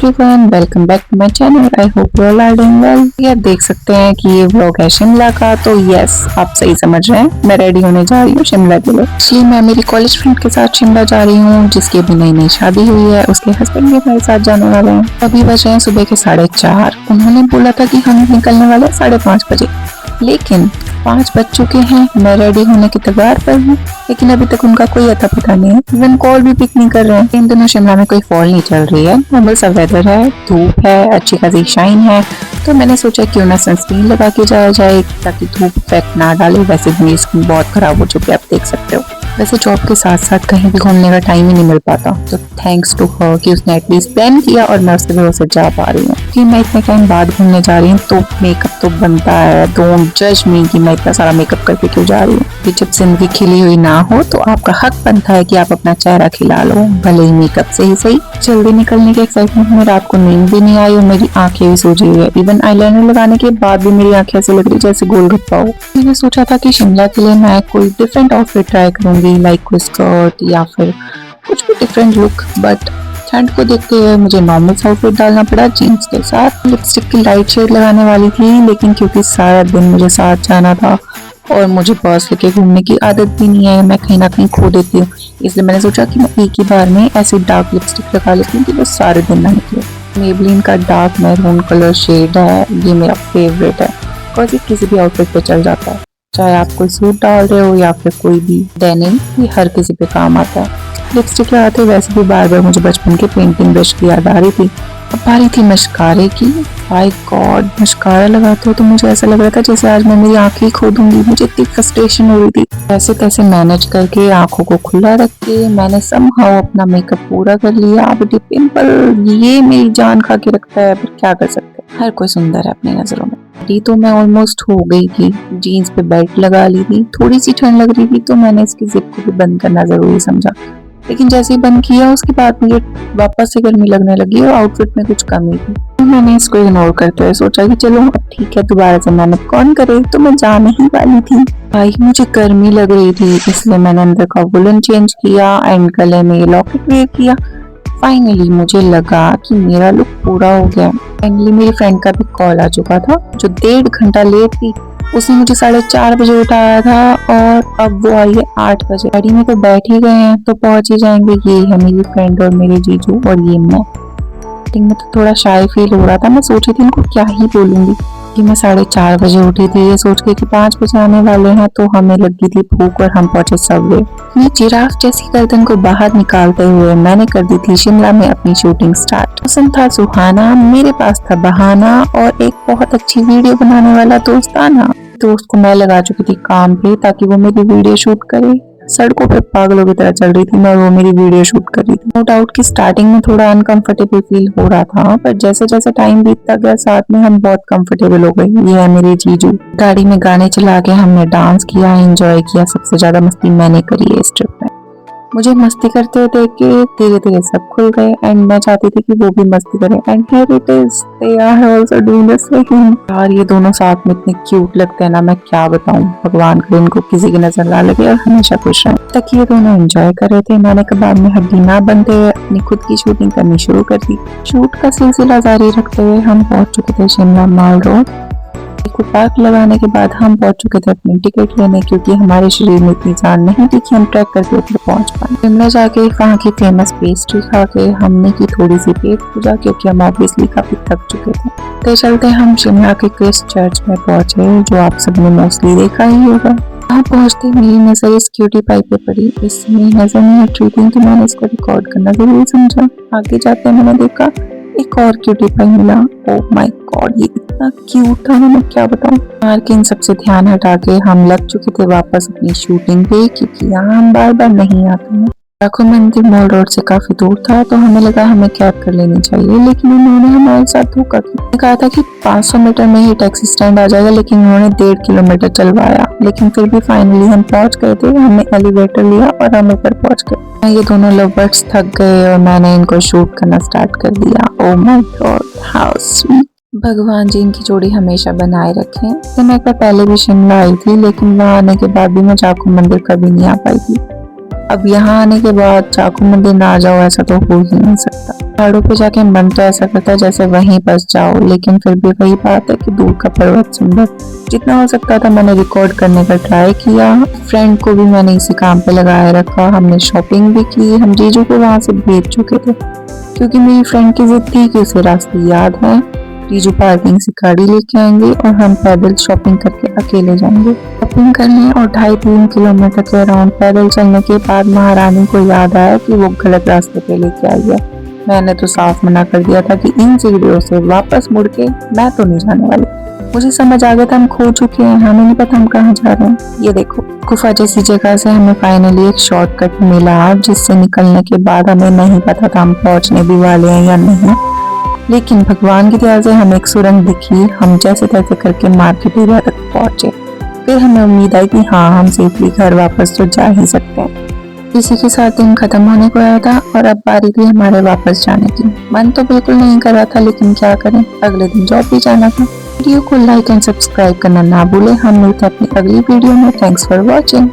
Everyone, welcome back to my channel. I hope you all are doing well. ये देख सकते हैं कि ये व्लॉग है शिमला का। तो यस, आप सही समझ रहे हैं, मैं रेडी होने जा रही हूँ शिमला के लिए। जी, मैं मेरी कॉलेज फ्रेंड के साथ शिमला जा रही हूँ, जिसकी अभी नई नई शादी हुई है। उसके हस्बैंड भी हमारे साथ जाने वाले हैं। अभी बजे हैं सुबह के 4:30। उन्होंने बोला था कि हम निकलने वाले 5:30 बजे, लेकिन 5 बज चुके हैं। मैं रेडी होने की तैयार पर हूँ, लेकिन अभी तक उनका कोई अता पता नहीं है। इवन कॉल भी पिक नहीं कर रहे हैं। इन दिनों शिमला में कोई फॉल नहीं चल रही है, नॉर्मल सा वेदर है, धूप है, अच्छी खासी शाइन है। तो मैंने सोचा क्यों ना सनस्क्रीन लगा के जाया जाए, ताकि धूप इफेक्ट ना डाले। वैसे भी मेरी स्किन बहुत खराब हो चुकी है, आप देख सकते हो। वैसे जॉब के साथ साथ कहीं भी घूमने का टाइम ही नहीं मिल पाता, तो थैंक्स टू हर कि उसने एटलीस्ट प्लान किया और मैं उसके भरोसे जा पा रही हूँ। कि मैं इतने टाइम बाद घूमने जा रही हूँ तो मेकअप तो बनता है। डोंट जज मी कि मैं इतना सारा मेकअप करके क्यों जा रही हूँ। कि जब जिंदगी खिली हुई ना हो तो आपका हक बनता है कि आप अपना चेहरा खिला लो, भले ही मेकअप से ही सही। जल्दी निकलने के एक्साइटमेंट में रात को नींद भी नहीं आई और मेरी आंखें भी सूजी हुई है। इवन आईलाइनर लगाने के बाद भी मेरी आंखें ऐसे लग रही जैसे गोलगप्पा हो। मैंने सोचा था कि शिमला के लिए मैं कोई डिफरेंट आउटफिट ट्राई करूंगी, लाइक कोई स्कर्ट या फिर कुछ भी डिफरेंट लुक। बट ठंड को देखते हुए मुझे नॉर्मल आउटफिट डालना पड़ा, जीन्स के साथ। लिपस्टिक की लाइट शेड लगाने वाली थी, लेकिन क्योंकि सारा दिन मुझे साथ जाना था और मुझे पर्स लेके घूमने की आदत भी नहीं है, मैं कहीं ना कहीं खो देती हूँ, इसलिए मैंने सोचा कि मैं एक ही बार में ऐसी डार्क लिपस्टिक लगा लेती हूँ कि वो सारे दिन ना निकले। मेबलिन का डार्क मैरून कलर शेड है, ये मेरा फेवरेट है और ये किसी भी आउटफिट पे चल जाता है। चाहे आप कोई सूट डाल रहे हो या फिर कोई भी डेनिम, ये हर किसी पे काम आता है। लिपस्टिक लगाते वैसे भी बार बार मुझे बचपन के पेंटिंग ब्रश की याद आ रही थी। अब बारी थी मस्कारे की। माय गॉड, मस्कारा लगाते हो तो मुझे ऐसा लग रहा था जैसे आज मैं मेरी आंखें ही खो दूंगी। मुझे इतनी फ्रस्ट्रेशन हो रही थी। ऐसे तैसे मैनेज करके आंखों को खुला रख के मैंने समहाउ अपना मेकअप पूरा कर लिया। अब पिंपल ये मेरी जान खा के रखता है, पर क्या कर सकते हैं, हर कोई सुंदर है अपनी नजरों में। तो मैं ऑलमोस्ट हो गई थी, जीन्स पे बेल्ट लगा ली थी। थोड़ी सी ठंड लग रही थी तो मैंने इसकी जिप को भी बंद करना जरूरी समझा, लेकिन जैसे ही बंद किया उसके बाद मुझे वापस से गर्मी लगने लगी और आउटफिट में कुछ कमी थी। तो मैंने इसको इग्नोर करते हुए सोचा कि चलो अब ठीक है, दोबारा से मेहनत कौन करे। तो मैं जाने ही वाली थी। भाई मुझे गर्मी लग रही थी, इसलिए मैंने अंदर का वुलन चेंज किया एंड गले में ये लॉकेट वेयर किया। फाइनली मुझे लगा कि मेरा लुक पूरा हो गया। फाइनली मेरी फ्रेंड का भी कॉल आ चुका था, जो 1.5 घंटा लेट थी। उसने मुझे 4:30 बजे उठाया था और अब वो आई है 8 बजे। गाड़ी में तो बैठ ही गए हैं, तो पहुंच ही जाएंगे। ये है मेरी फ्रेंड और मेरे जीजू और ये मैं। मीटिंग में तो थोड़ा शाय फील हो रहा था। मैं सोची थी इनको क्या ही बोलूंगी कि मैं 4:30 बजे उठी थी, ये सोच के कि 5 बजे आने वाले हैं। तो हमें लगी थी भूख और हम पहुंचे सबवे। अपनी जिराफ जैसी गर्दन को बाहर निकालते हुए मैंने कर दी थी शिमला में अपनी शूटिंग स्टार्ट। मौसम था सुहाना, मेरे पास था बहाना और एक बहुत अच्छी वीडियो बनाने वाला दोस्त आना। दोस्त को मैं लगा चुकी थी काम पे ताकि वो मेरी वीडियो शूट करे। सड़कों पे पागलों की तरह चल रही थी मैं, वो मेरी वीडियो शूट कर रही थी। नो डाउट कि स्टार्टिंग में थोड़ा अनकंफर्टेबल फील हो रहा था, पर जैसे जैसे टाइम बीतता गया साथ में हम बहुत कंफर्टेबल हो गए। ये है मेरे जीजू। गाड़ी में गाने चला के हमने डांस किया, एंजॉय किया। सबसे ज्यादा मस्ती मैंने करी है इस ट्रिप में। मुझे मस्ती करते हुए देख के धीरे धीरे सब खुल गए एंड मैं चाहती थी कि वो भी मस्ती करें। And here it is, they are also doing the same. यार ये दोनों साथ में इतने क्यूट लगते हैं ना, मैं क्या बताऊं। भगवान करे इनको किसी की नजर ना लगे और हमेशा खुश रहें। तक ये दोनों एंजॉय कर रहे थे, मैंने कबाब में हड्डी ना बनते हुए अपनी खुद की शूटिंग करनी शुरू कर दी। शूट का सिलसिला जारी रखते हुए हम पहुंच चुके थे शिमला माल रोड। पार्क लगाने के बाद हम पहुंच चुके थे अपनी टिकट लेने, क्योंकि हमारे शरीर में इतनी जान नहीं थी कि हम ट्रैक करके ऊपर पहुंच पाए। शिमला जाके वहाँ की फेमस पेस्ट्री खा के हमने की थोड़ी सी पेट पूजा, क्योंकि हम ऑब्वियसली काफी थक चुके थे। तो चलते हम शिमला के क्रिस्ट चर्च में पहुंचे, जो आप सबने मोस्टली देखा ही होगा। वहाँ पहुंचते मेरी नजर सिक्योरिटी पाइप पे पड़ी। इस मेरी नजर नहीं हट रही थी, तो मैंने इसको रिकॉर्ड करना जरूरी समझा। आगे जाते मैंने देखा एक और क्यूटी पाई मिला। ओह माय गॉड, ये इतना क्यूट था ना, मैं क्या बताऊं। मार के इन सबसे ध्यान हटा के हम लग चुके थे वापस अपनी शूटिंग पे, क्योंकि यहाँ हम बार बार नहीं आते हैं। राखो मंदिर मॉल रोड से काफी दूर था, तो हमें लगा हमें कैब कर लेनी चाहिए, लेकिन उन्होंने हमारे साथ धोखा किया। कहा था कि 500 मीटर में ही टैक्सी स्टैंड आ जाएगा, लेकिन उन्होंने 1.5 किलोमीटर चलवाया। लेकिन फिर भी फाइनली हम पहुंच गए थे। हमने एलिवेटर लिया और हम ऊपर पहुंच गए। ये दोनों लवर्स थक गए और मैंने इनको शूट करना स्टार्ट कर दिया। Oh my God, how sweet. भगवान जी इनकी जोड़ी हमेशा बनाए रखें। तो मैं एक बार पहले भी शिमला आई थी, लेकिन वहाँ आने के बाद भी मैं जाखू मंदिर कभी नहीं आ पाई थी। अब यहाँ आने के बाद जाखू मंदिर ना जाओ ऐसा तो हो ही नहीं सकता। पहाड़ों पे जाके मन तो ऐसा करता है जैसे वहीं बस जाओ, लेकिन फिर भी वही बात है कि दूर का पर्वत सुंदर। जितना हो सकता था मैंने रिकॉर्ड करने का ट्राई किया। फ्रेंड को भी मैंने इसी काम पे लगाए रखा। हमने शॉपिंग भी की। हम जीजू को वहाँ से भेज चुके थे क्योंकि मेरी फ्रेंड की जिद थी कि उसे रास्ते याद है। जीजू पार्किंग से गाड़ी लेके आएंगे और हम पैदल शॉपिंग करके अकेले जाएंगे। शॉपिंग करने और 2.5-3 किलोमीटर के अराउंड पैदल चलने के बाद महारानी को याद आया कि वो गलत रास्ते पे लेके आई है। मैंने तो साफ मना कर दिया था कि इन सीढ़ियों से वापस मुड़ के मैं तो नहीं जाने वाली। मुझे समझ आ गया था हम खो चुके हैं, हमें नहीं पता हम कहाँ जा रहे हैं। ये देखो, गुफा जैसी जगह से हमें फाइनली एक शॉर्टकट मिला जिससे निकलने के बाद हमें नहीं पता था हम पहुंचने भी वाले हैं या नहीं, लेकिन भगवान की दया से हमें एक सुरंग दिखी। हम जैसे तैसे करके मार्केट एरिया तक पहुंचे। फिर हमें उम्मीद आई कि हाँ, हम सेफली घर वापस तो जा ही सकते हैं। इसी के साथ दिन खत्म होने को आया था और अब बारी थी हमारे वापस जाने की। मन तो बिल्कुल नहीं कर रहा था, लेकिन क्या करें, अगले दिन जॉब भी जाना था। वीडियो को लाइक एंड सब्सक्राइब करना ना भूले। हम मिलते हैं अपनी अगली वीडियो में। Thanks for watching.